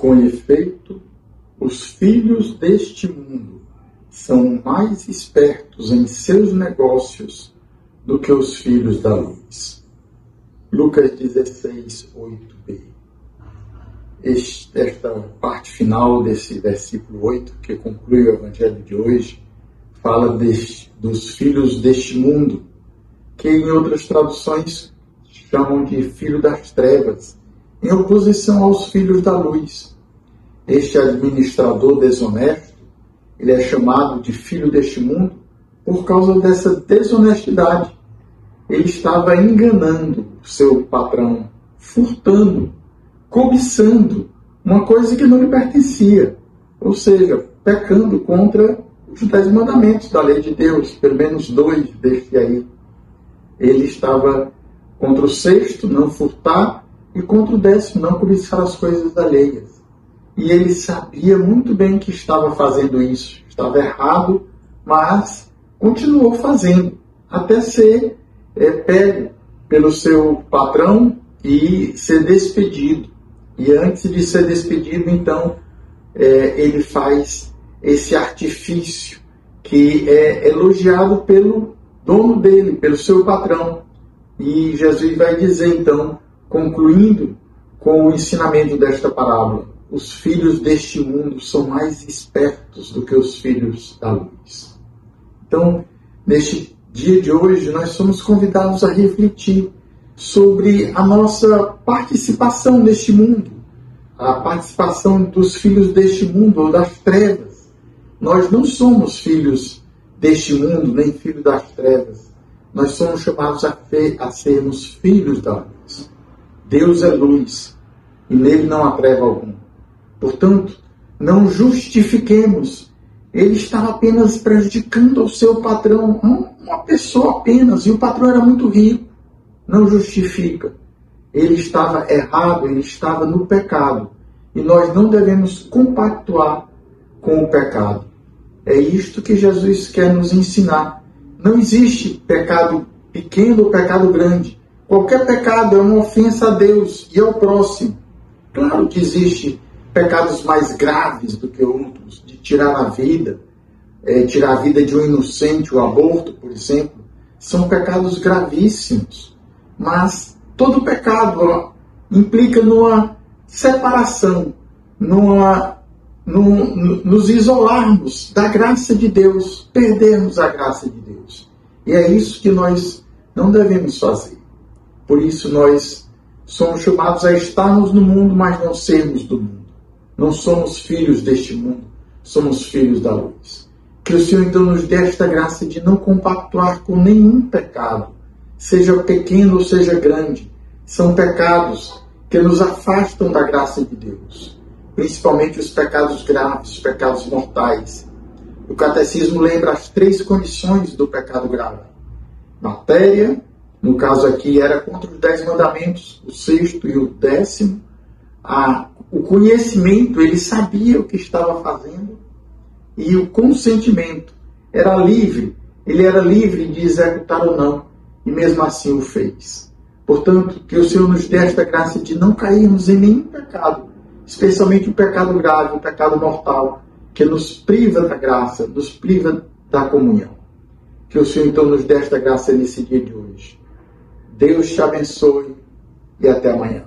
Com efeito, os filhos deste mundo são mais espertos em seus negócios do que os filhos da luz. Lucas 16, 8b. Esta parte final desse versículo 8, que conclui o Evangelho de hoje, fala dos filhos deste mundo, que em outras traduções chamam de filho das trevas, em oposição aos filhos da luz. Este administrador desonesto, ele é chamado de filho deste mundo por causa dessa desonestidade. Ele estava enganando o seu patrão, furtando, cobiçando uma coisa que não lhe pertencia, ou seja, pecando contra os 10 mandamentos da lei de Deus, pelo menos 2 deste aí. Ele estava contra o 6º, não furtar, e contra o 10º, não cobiçar as coisas alheias. E ele sabia muito bem que estava fazendo isso, estava errado, mas continuou fazendo, até ser pego pelo seu patrão e ser despedido. E antes de ser despedido, então, ele faz esse artifício que é elogiado pelo dono dele, pelo seu patrão. E Jesus vai dizer, então, concluindo com o ensinamento desta parábola: os filhos deste mundo são mais espertos do que os filhos da luz. Então, neste dia de hoje, nós somos convidados a refletir sobre a nossa participação neste mundo, a participação dos filhos deste mundo ou das trevas. Nós não somos filhos deste mundo, nem filhos das trevas. Nós somos chamados a sermos filhos da luz. Deus é luz e nele não há treva alguma. Portanto, não justifiquemos. Ele estava apenas prejudicando ao seu patrão, uma pessoa apenas, e o patrão era muito rico. Não justifica. Ele estava errado, ele estava no pecado. E nós não devemos compactuar com o pecado. É isto que Jesus quer nos ensinar. Não existe pecado pequeno ou pecado grande. Qualquer pecado é uma ofensa a Deus e ao próximo. Claro que existe pecados mais graves do que outros, de tirar a vida de um inocente, o aborto, por exemplo, são pecados gravíssimos. Mas todo pecado implica numa separação, nos isolarmos da graça de Deus, perdermos a graça de Deus. E é isso que nós não devemos fazer. Por isso nós somos chamados a estarmos no mundo, mas não sermos do mundo. Não somos filhos deste mundo, somos filhos da luz. Que o Senhor então nos dê esta graça de não compactuar com nenhum pecado, seja pequeno ou seja grande. São pecados que nos afastam da graça de Deus, principalmente os pecados graves, os pecados mortais. O Catecismo lembra as 3 condições do pecado grave. Matéria, no caso aqui era contra os 10 mandamentos, o 6º e o 10º. O conhecimento, ele sabia o que estava fazendo, e o consentimento era livre, ele era livre de executar ou não, e mesmo assim o fez. Portanto, que o Senhor nos dê esta graça de não cairmos em nenhum pecado, especialmente o pecado grave, o pecado mortal, que nos priva da graça, nos priva da comunhão. Que o Senhor então nos dê esta graça nesse dia de hoje. Deus te abençoe e até amanhã.